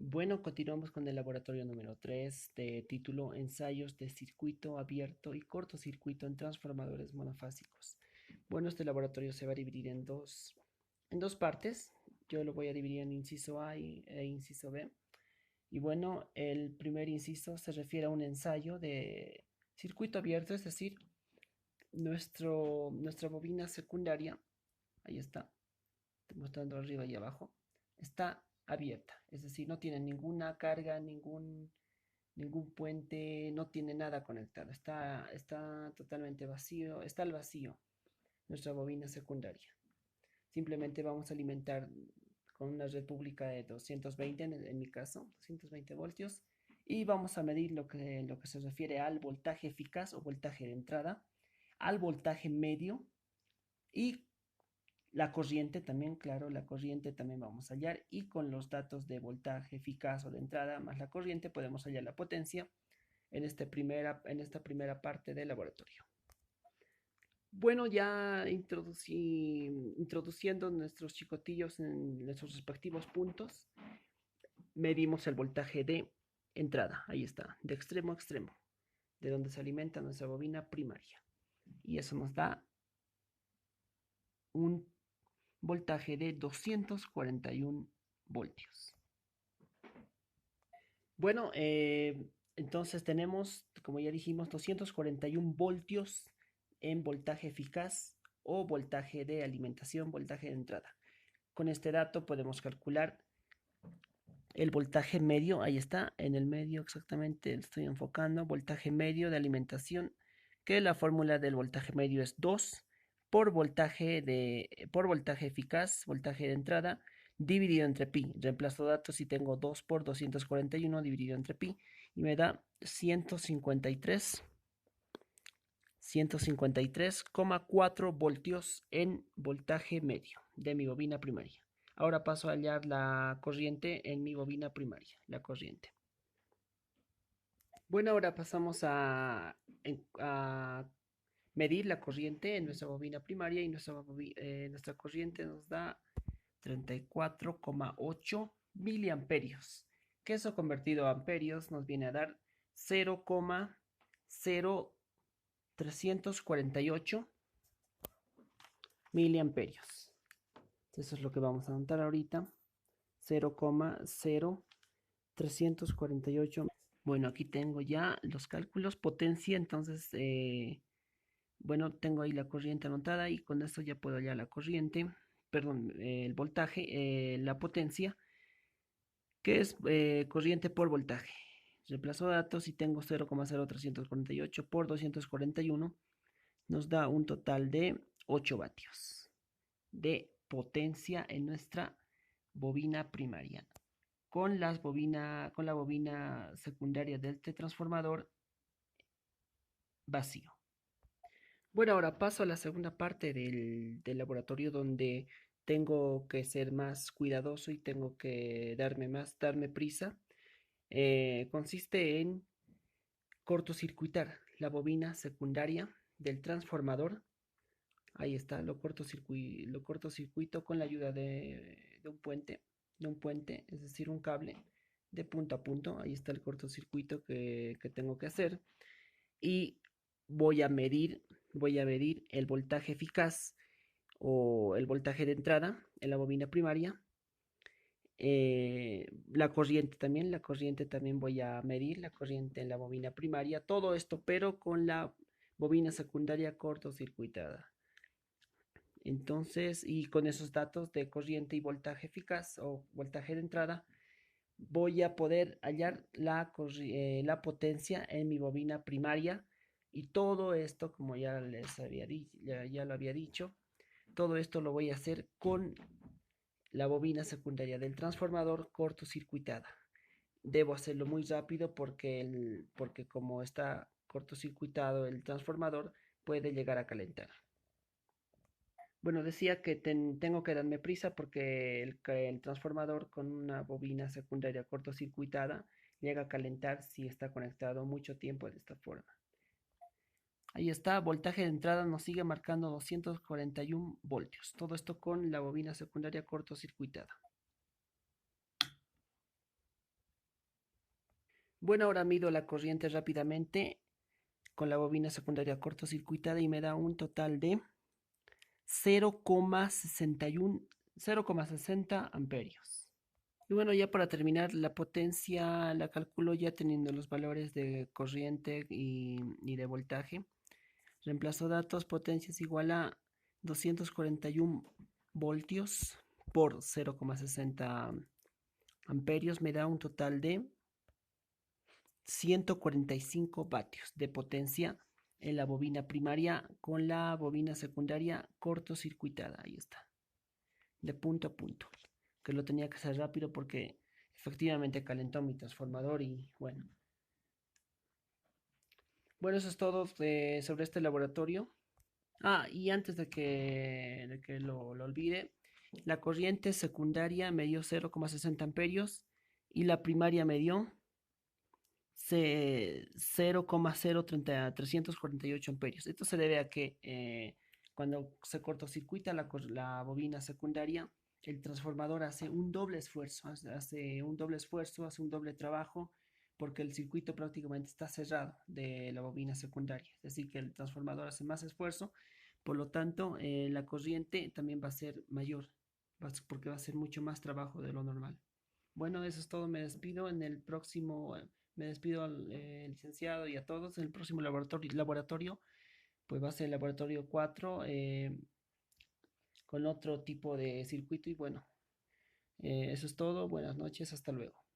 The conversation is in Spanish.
Bueno, continuamos con el laboratorio número 3 de título Ensayos de circuito abierto y cortocircuito en transformadores monofásicos. Bueno, este laboratorio se va a dividir en dos partes. Yo lo voy a dividir en inciso A e inciso B. Y bueno, el primer inciso se refiere a un ensayo de circuito abierto, es decir, nuestra bobina secundaria, ahí está, mostrando arriba y abajo, está abierta, es decir, no tiene ninguna carga, ningún puente, no tiene nada conectado, está totalmente vacío, está al vacío nuestra bobina secundaria. Simplemente vamos a alimentar con una red pública de 220, en mi caso, 220 voltios, y vamos a medir lo que se refiere al voltaje eficaz o voltaje de entrada, al voltaje medio y la corriente también, claro, la corriente también vamos a hallar, y con los datos de voltaje eficaz o de entrada más la corriente podemos hallar la potencia en esta primera parte del laboratorio. Bueno, ya introduciendo nuestros chicotillos en nuestros respectivos puntos, medimos el voltaje de entrada, ahí está, de extremo a extremo, de donde se alimenta nuestra bobina primaria. Y eso nos da un voltaje de 241 voltios. Bueno, entonces tenemos, como ya dijimos, 241 voltios en voltaje eficaz o voltaje de alimentación, voltaje de entrada. Con este dato podemos calcular el voltaje medio, ahí está, en el medio exactamente, estoy enfocando, voltaje medio de alimentación, que la fórmula del voltaje medio es 2 por voltaje eficaz, voltaje de entrada, dividido entre pi. Reemplazo datos y tengo 2 por 241 dividido entre pi y me da 153,4 voltios en voltaje medio de mi bobina primaria. Ahora paso a hallar la corriente en mi bobina primaria, la corriente. Bueno, ahora pasamos a medir la corriente en nuestra bobina primaria y nuestra corriente nos da 34,8 miliamperios, que eso convertido a amperios nos viene a dar 0,0348 miliamperios. Eso es lo que vamos a anotar ahorita. 0,0348. Bueno, aquí tengo ya los cálculos, potencia, entonces, bueno, tengo ahí la corriente anotada y con esto ya puedo hallar la corriente, perdón, el voltaje, la potencia, que es corriente por voltaje. Reemplazo datos y tengo 0,0348 por 241, nos da un total de 8 vatios de potencia en nuestra bobina primaria. Con la bobina secundaria de este transformador vacío. Bueno, ahora paso a la segunda parte del laboratorio donde tengo que ser más cuidadoso y tengo que darme prisa. Consiste en cortocircuitar la bobina secundaria del transformador. Ahí está, lo cortocircuito con la ayuda de un puente, es decir, un cable de punto a punto. Ahí está el cortocircuito que tengo que hacer. Y voy a medir, voy a medir el voltaje eficaz o el voltaje de entrada en la bobina primaria. La corriente también voy a medir, la corriente en la bobina primaria, todo esto, pero con la bobina secundaria cortocircuitada. Entonces, y con esos datos de corriente y voltaje eficaz o voltaje de entrada, voy a poder hallar la potencia en mi bobina primaria. Y todo esto, como ya lo había dicho, todo esto lo voy a hacer con la bobina secundaria del transformador cortocircuitada. Debo hacerlo muy rápido porque como está cortocircuitado el transformador, puede llegar a calentar. Bueno, decía que tengo que darme prisa porque el transformador con una bobina secundaria cortocircuitada llega a calentar si está conectado mucho tiempo de esta forma. Ahí está, voltaje de entrada nos sigue marcando 241 voltios. Todo esto con la bobina secundaria cortocircuitada. Bueno, ahora mido la corriente rápidamente con la bobina secundaria cortocircuitada y me da un total de 0,61, 0,60 amperios. Y bueno, ya para terminar, la potencia la calculo ya teniendo los valores de corriente y de voltaje. Reemplazo datos, potencia es igual a 241 voltios por 0,60 amperios, me da un total de 145 vatios de potencia en la bobina primaria con la bobina secundaria cortocircuitada. Ahí está, de punto a punto. Que lo tenía que hacer rápido porque efectivamente calentó mi transformador y bueno. Bueno, eso es todo sobre este laboratorio. Y antes de que lo olvide, la corriente secundaria me dio 0,60 amperios y la primaria me dio 0,0348 amperios. Esto se debe a que cuando se cortocircuita la bobina secundaria, el transformador hace un doble esfuerzo, hace un doble trabajo, porque el circuito prácticamente está cerrado de la bobina secundaria. Es decir, que el transformador hace más esfuerzo, por lo tanto, la corriente también va a ser mayor, porque va a ser mucho más trabajo de lo normal. Bueno, eso es todo. Me despido en el próximo. Me despido al licenciado y a todos. En el próximo laboratorio pues va a ser el laboratorio 4 con otro tipo de circuito. Y bueno, eso es todo. Buenas noches. Hasta luego.